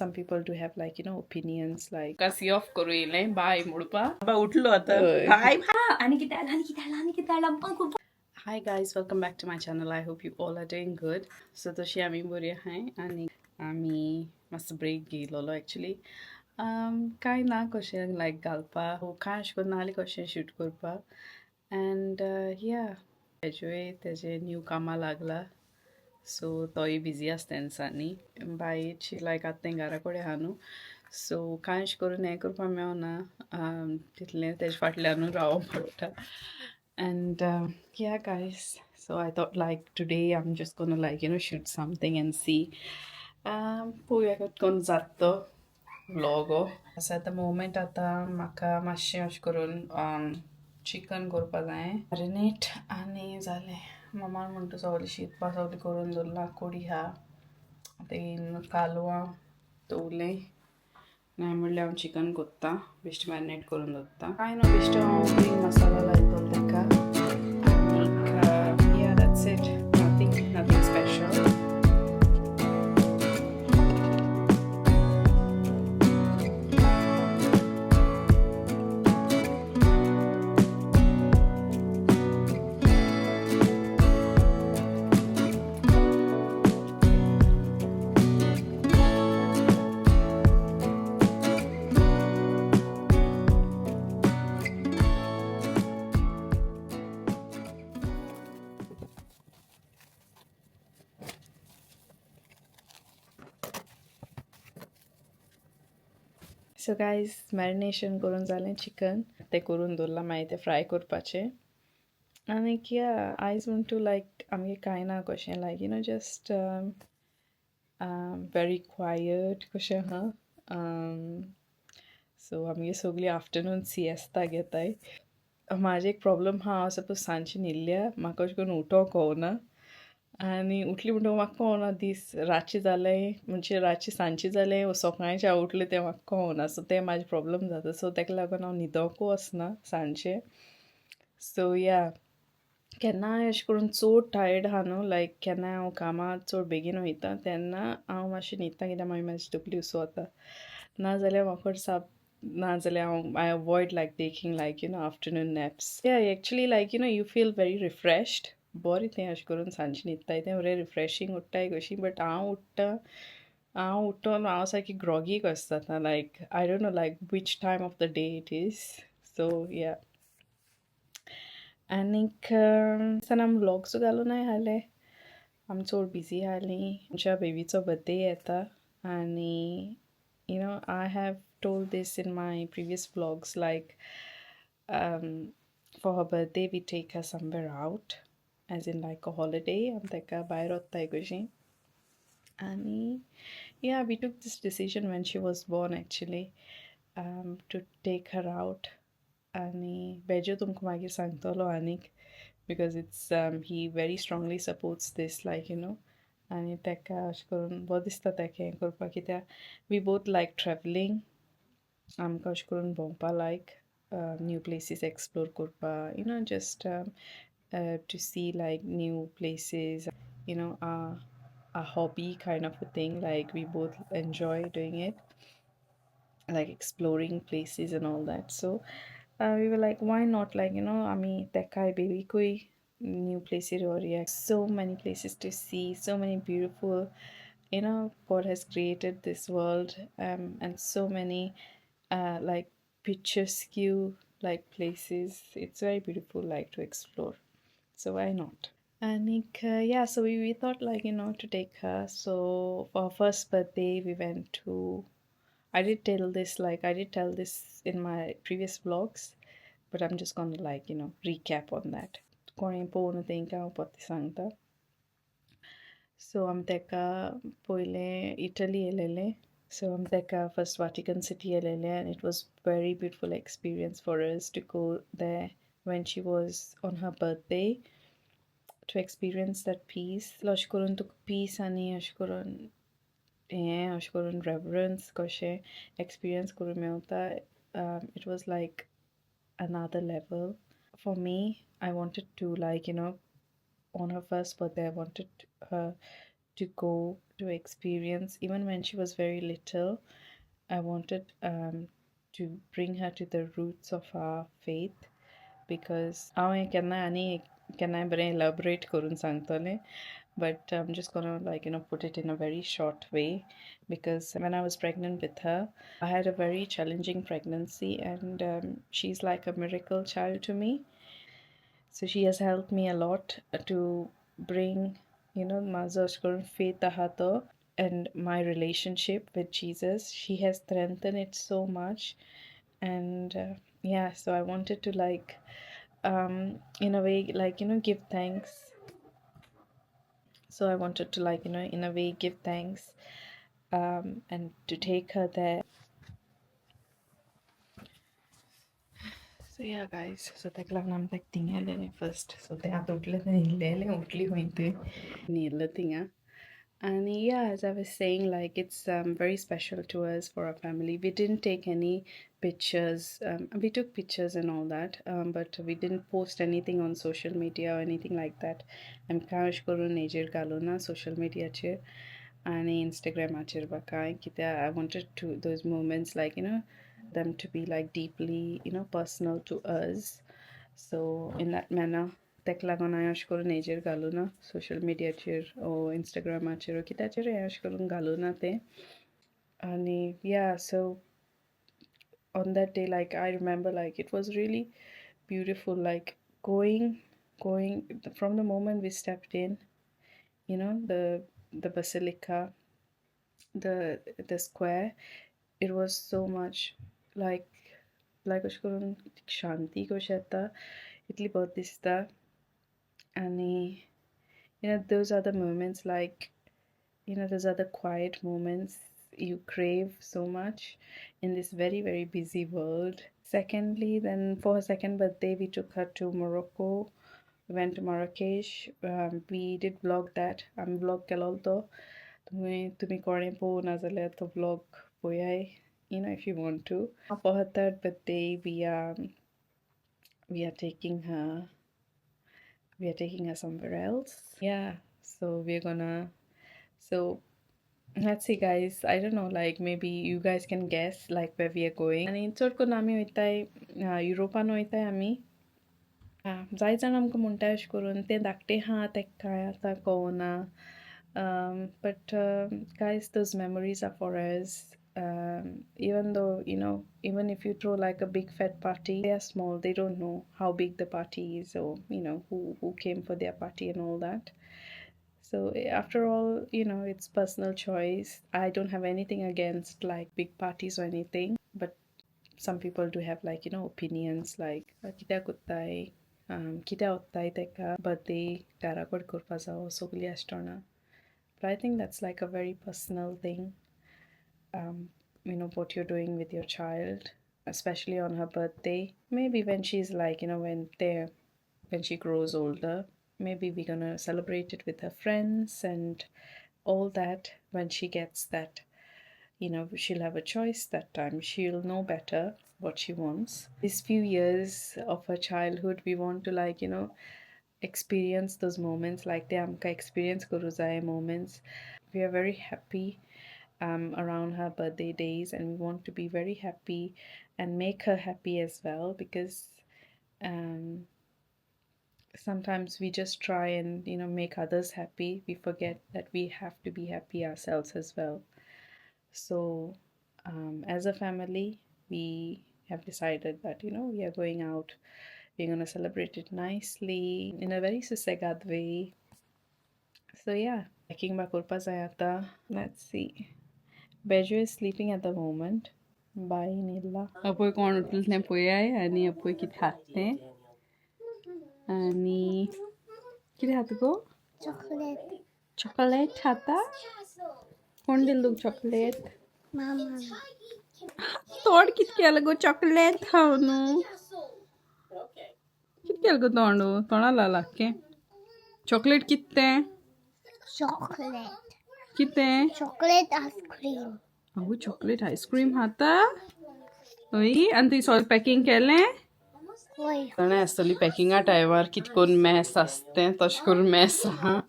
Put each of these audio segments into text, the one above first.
some people do have like opinions like kasi off karo ile bye mudpa ba utlo ata Hi. Ani kita alam. Hi guys, welcome back to my channel. I hope you all are doing good. So toshi ami bori hai ani ami must break gilolo actually. Kai na koshe like galpa ho kash ko nali koshe shoot korpa and yeah graduate teje new kama lagla so toy busy asतानी बायची like आत्तें घरा कडेन आहा न्हू so कांयच करून हें करपा मेळना तितलें तेजे फाटल्यानू रावों पडटा and yeah guys so I thought like today I'm just gonna like shoot something and see पळोवया करून जाता तो vlog so at the moment आतां म्हाका मातशें अशें करून चिकन करपा जाय मॅरिनेट आनी जालें मम्मान म्हणटा सगळें शिजपा सगळें करून दवरलां कोडी आहा आतां कालवां दवरलें नाय म्हणल्यार हांव चिकन कोत्तां बेश्टें मॅरिनेट करून दवरतां कांय ना बेश्टें हांव ग्रीन मसाला लायतलो तेका आनीक या that's it nothing special so guys marination करून जालें चिकन तें करून दवरलां मागीर तें फ्राय करपाचें आनीक या आयज म्हण तूं लायक आमगे कांय ना कशें लायक जस्ट वेरी क्वायट कशें आहा सो आमगे सगळीं आफ्टरनून सिएस्ता घेताय म्हाजे एक प्रॉब्लम आहा हांव सपोज सांजची न्हिदल्या म्हाका अशें करून उठोंक कळना आनी उठली म्हणटकच म्हाका कळना दीस रातचें जालें म्हणजे रातचें सांजचें जालें वो सकाळचें हांव उठलें तें म्हाका कळना सो तें म्हाजें प्रॉब्लम जाता सो तेका लागून हांव न्हिदोंकूच वचना सांजचें सो या केन्नाय अशें करून चड टायर्ड आहा न्हू लायक केन्नाय हांव कामां चड बेगीन वयता तेन्ना हांव मातशें न्हिदता कित्याक मागीर म्हाजी तकली उसवता नाजाल्यार म्हाका नाजाल्यार हांव आय अवॉयड लायक टेकींग लायक आफ्टरनून नॅप्स या actually like you feel very refreshed बरें तें अशें करून सांजचें न्हिदताय तें बरें रिफ्रेशींग उठ्ठाय कशी बट हांव उठून हांव सारकी ग्रॉगी कशें जाता like I don't know like which time of the day it is so या आनीक आमी व्लॉग्स घालूनय आहले आमी चड बिजी आहलीं आमच्या बेबीचो बर्थडे येता आनी I have told this in my previous vlogs like for her birthday we take her somewhere out as in like a holiday आमी तेका भायर वत्ताय कशीं आनी yeah we took this decision when she was born actually to take her out आनी बेजो तुमकां मागीर सांगतलो आनीक because it's he very strongly supports this like आनी तेका अशें करून बरें दिसता तेका हें करपाक कित्याक वी बोथ लायक ट्रॅवलिंग आमकां अशें करून भोंवपा लायक न्यू प्लेसीस एक्सप्लोर करपा just to see like new places a hobby kind of a thing like we both enjoy doing it like exploring places and all that so we were like why not like ami tekai baby koi new places or yeah so many places to see so many beautiful God has created this world and so many like picturesque like places it's very beautiful like to explore so why not and yeah so we thought like to take her so for her first birthday we went to I did tell this in my previous vlogs but I'm just gonna like recap on that कोणें पळोवना तेंकां हांव परतें सांगता सो आमी तेका पयलें Italy येयलेलें so आमी तेका फर्स्ट वाटिकन सिटी येयलेलें and it was very beautiful experience for us to go there when she was on her birthday to experience that peace अशें करून तुका peace आनी अशें करून हें अशें करून reverence कशें experience करूं Mewat it was like another level for me I wanted to like on her first birthday I wanted her to go to experience. Even when she was very little, I wanted to bring her to the roots of our faith because हांवें केन्ना आनी केन्नाय बरें elaborate करून सांगतलें, but I'm just gonna like put it in a very short way because when I was pregnant with her, I had a very challenging pregnancy, and she's like a miracle child to me. So she has helped me a lot to bring Maza's faith and my relationship with Jesus. She has strengthened it so much, and yeah, so I wanted to like in a way like give thanks. So I wanted to like in a way give thanks and to take her there. So yeah, guys, so tekla nam tek tingele first, so te atotle te nilele utli hointe nila tinga. And yeah, as I was saying, like it's very special to us for our family. We didn't take any pictures. We took pictures and all that, but we didn't post anything on social media or anything like that. I'm kash korun nejer galona social media che and Instagram achir baka kita. I wanted to those moments like them to be like deeply personal to us. So in that manner, tekla gona yash korun nejer galuna social media chir o Instagram achir o kita chir yash korun galuna te. And yeah, so on that day, like I remember, like it was really beautiful, like going from the moment we stepped in, the basilica, the square. It was so much like अशें करून शांती कशी येता इतली बरी दिसता. आनी those are the moments, like those are the quiet moments you crave so much in this very very busy world. Secondly, then for her second birthday, we took her to Morocco. We went to Marrakesh. We did vlog that. I'm vlog kelalto. तुम्ही कोणे पळोव ना जाल्यार तो vlog पळयाय, if you want to. For her third birthday, we are taking her somewhere else. Yeah, so we're gonna so let's see, guys. I don't know, like maybe you guys can guess like where we are going. आणि चडकरून आमी वयताय युरोपान वयताय आमी. जाय जाण आमकां म्हणटा अशें करून ते धाकटे हा तेका कांय आतां कळना. But guys, those memories are for us. Even though even if you throw like a big fat party, they are small. They don't know how big the party is, or who came for their party and all that. So after all, it's personal choice. I don't have anything against like big parties or anything, but some people do have like opinions like कित्याक कोत्ताय कित्याक वत्ताय तेका birthday घराकड करपा जावो सगलीं आसतना. But I think that's like a very personal thing, what you're doing with your child, especially on her birthday. Maybe when she's like when she grows older, maybe we're gonna celebrate it with her friends and all that. When she gets that, she'll have a choice that time. She'll know better what she wants. These few years of her childhood, we want to like experience those moments, like the amka experience guruzai moments. We are very happy around her birthday days, and we want to be very happy and make her happy as well, because um, sometimes we just try and make others happy. We forget that we have to be happy ourselves as well. So as a family, we have decided that we are going out, we're going to celebrate it nicely in a very susegad way. So yeah, packing ba kurpa zayata. Let's see. Beju is sleeping at the moment. Bye Nilla. Apoy कोण उठले पोयाय आणि apoy किती खाते आणि किती खाते गो chocolate खाता कोण दिल chocolate mama तोड किती केलं गो chocolate खाऊनु किती केलं गो तोंडाला लागके chocolate किती chocolate किती chocolate ice cream अगो chocolate ice cream खाता होई आणि ती सॉल पॅकिंग केलें ताणें आसतली पॅकिंगा टायमार कितें करून मॅस आसतें तशें करून मॅस आहा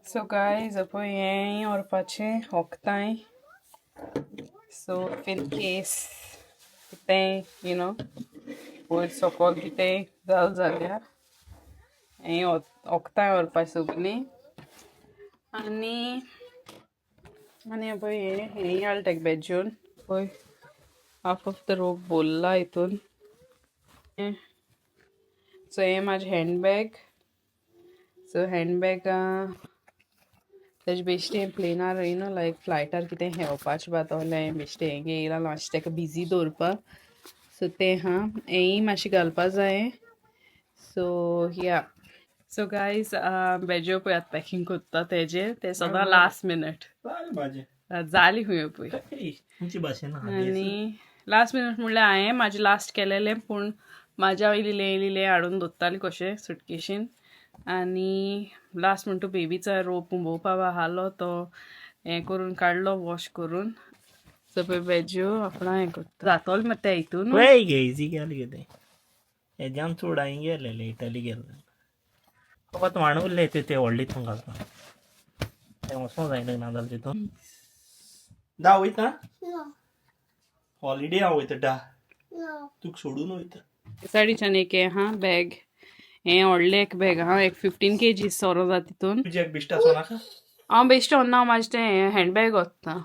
So guys, poi हें व्हरपाचें होकताय. So in case कितें वयर सकयल कितें जाल्यार हें होकताय व्हरपाचें सगलीं. आनी पळय हें हाडला तेका बेजून पळय हाफ ऑफ द रोप बोल्ला हितून. सो हें म्हाजें हँडबॅग. सो हँडबॅग तेजे बेश्टें प्लेनार लायक फ्लायटार कितें हेवपाचें बातोलें बेश्टें हें घेयला मातशें तेका बिजी दवरपा. सो तें हेंय मातशें घालपा जाय. सो या. सो गायज बेजो पळय आतां पॅकींग कोत्ता तें सदां लास्ट मिनट जाली खंय पळय. आनी लास्ट मिनट म्हणल्यार हांवें म्हाजें लास्ट केलेलें पूण म्हाज्या इल्लें हाडून दवरतालें कशें सुटकेशीन. आनी लास्ट म्हणटा बेबीचो रोप हुंबोवपा आहालो तो हें करून काडलो वॉश करून. सो पळय बेजो आपणा हें करता जातोलें मात तें हितून इजी गेलें कितें हेज्यान चड हांवें गेलें इटली गेलें फकत वाण उरलें ते व्हडलीतून घालता तें वचों जाय ना जाल्यार तितून दा वयता हॉलिडे हांव वयता डा तुका सोडून वयता. सायडीच्यान एक हें बॅग हें व्हडलें एक बॅग एक 15 kg सोरो जाता तितून. तुज्याक बिश्ट आसो नाका हांव बेश्टो ना म्हाजें तें हँडबॅग व्हरता.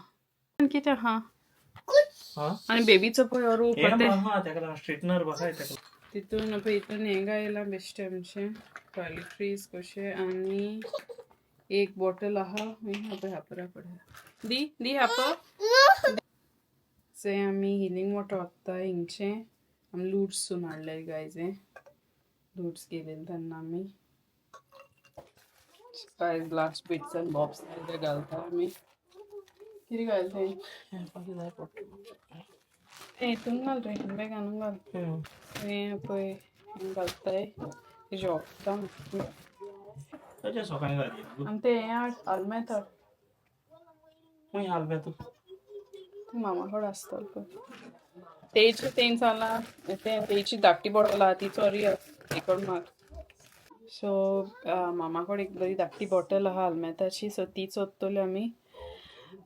कितें आनी बेबीचो पळय रोप तेका स्ट्रेटनर बसाय तेका तितून पळय हितून हें घायलां बेश्टें आमचें टॉयलेट्रीज कशें. आनी एक बॉटल आहा पळय हापरा पडला दी हाप. सो आमी हिलींग वॉटर व्हरता हिंगचें. आमी लूड्सून हाडलें गायजें लूड्स गेलेले तेन्ना आमी काय लास्ट बिट्स एंड बॉब्स ते घालता आमी. कितें घालता तें हितून घाल रे हँडबॅगान घाल. हें पळय हें घालताय तेजें व्हरता सकाळीं घाली आनी तें हें हाड आल्मेत हाड. खंय हालमें तूं मामा कडेन आसतलें पळय. तें जालां तेची धाकटी बॉटल आहा ती चोरी हें करून मार. सो मामा कडेन एक बरी धाकटी बॉटल आहा आल्मेताची. सो ती चोरतली आमी.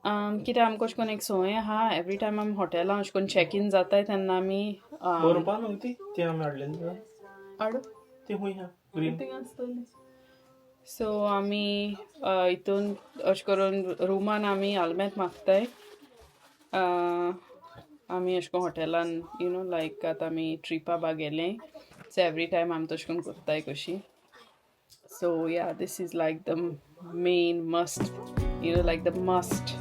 कित्याक आमकां अशें करून एक संवय आहा एवरी टायम आमी हॉटेलां अशें करून चॅक इन जाताय तेन्ना आमी बरोवपा न्हू ती आमी हाडलेली हाडू ती खंय आहा ग्रीन थिंग आसतली. सो आमी हितून अशें करून रुमान आमी आल्मेत मागताय. आमी अशें करून हॉटेलान लायक आतां आमी ट्रिपा बा गेले सो एवरी टायम आमी तशें करून करताय कशी. So yeah, this is like the main must, like the must.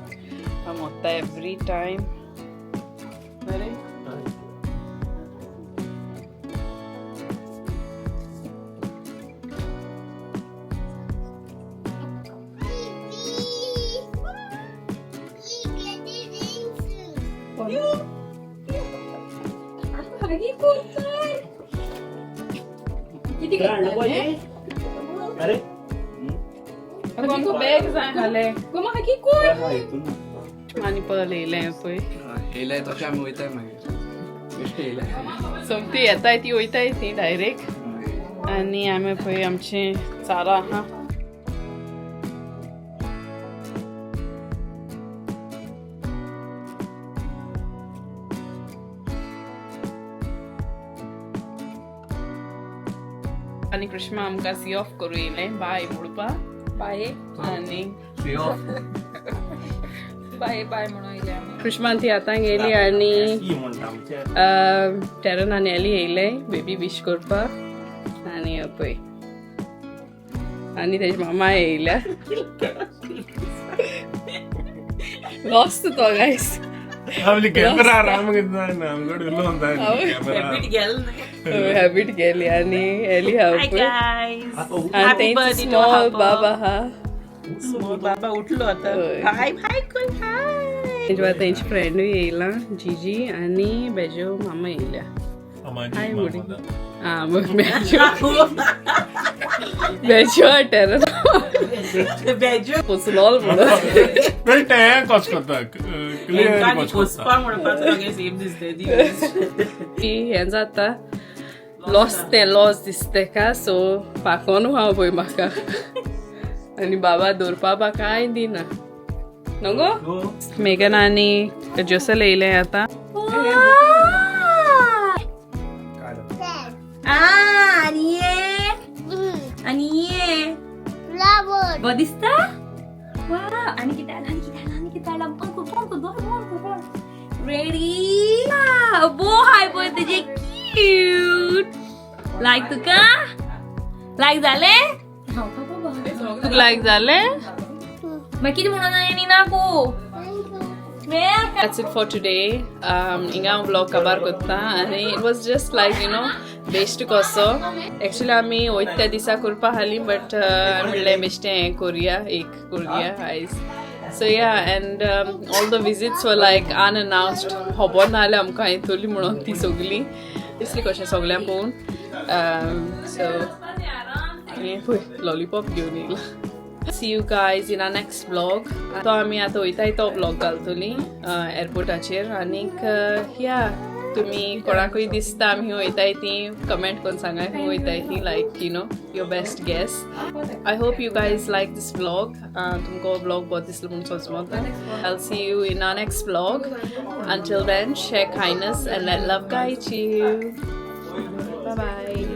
I'm at that every time. Ready? अरे बॅग जाय घाले आनी पळय येयलें पळय येयलाय तशें आमी वयताय मागीर बेश्टें येयलाय सोमती येताय ती वयताय ती डायरेक्ट. आनी आमी पळय आमचें चारां आहा. आनी कृष्णा आमकां सी ऑफ करूं येयलें बाय म्हणपा बाय. आनी बाय बाय म्हणून येयले आमी. कृष्णा ती आतां गेली आनी टॅरन आनी एली येयले बेबी विश करपा. आनी पळय आनी तेजे मामा येयल्या लॉस्ट तो गायस कॅमेरा राम आमकडे हॅबिट गेली आनी एली हा आनी तेंची स्मॉल बाबा हा बाबा उठलो आता. हाय हाय कोण हाय. तेंची फ्रेंडूय येयला जीजी आनी बेजो मामा येयल्या. हाय मुडी बेजो टॅरन बेजो पोसलोल म्हणून कच करता हें जाता लॉस दिसता का. सो पाकोन हांव पळय म्हाका आणि बाबा दोरपाबा काय दिना नको मेघन आणि जसं लिहिलंय आता दिसता आणि रेडी बो हाय बोय त्याचे क्यूट लाईक तुका लाईक झाले लाईक झाले मग किती म्हणून आहे ना को That's it for today. Inga vlog kabar kotta and it was just like best koso. Actually आम्ही ओइत्या दिसा करपा हाली but म्हणले बेश्टे Korea guys. So yeah, and all the visits were like unannounced. खबर नाले आमका येतली म्हणून ती सगली. इसली कशें सगल्यां पळोवन so lollipop घेवन येयला. See you guys in our next vlog. तो आम्ही आता वयताय तो vlog घालतली एअरपोर्टाचेर आनीक या तुम्ही कोणाकूय दिसता आम्ही वयताय ती कमेंट करून सांगा खंय वयताय ती लायक your best guess. I hope you guys like this vlog. तुमको vlog बहुत दिसलो म्हणून सोचमोता. I'll see you in our next vlog. Until then, share kindness and let love guide you. Bye bye.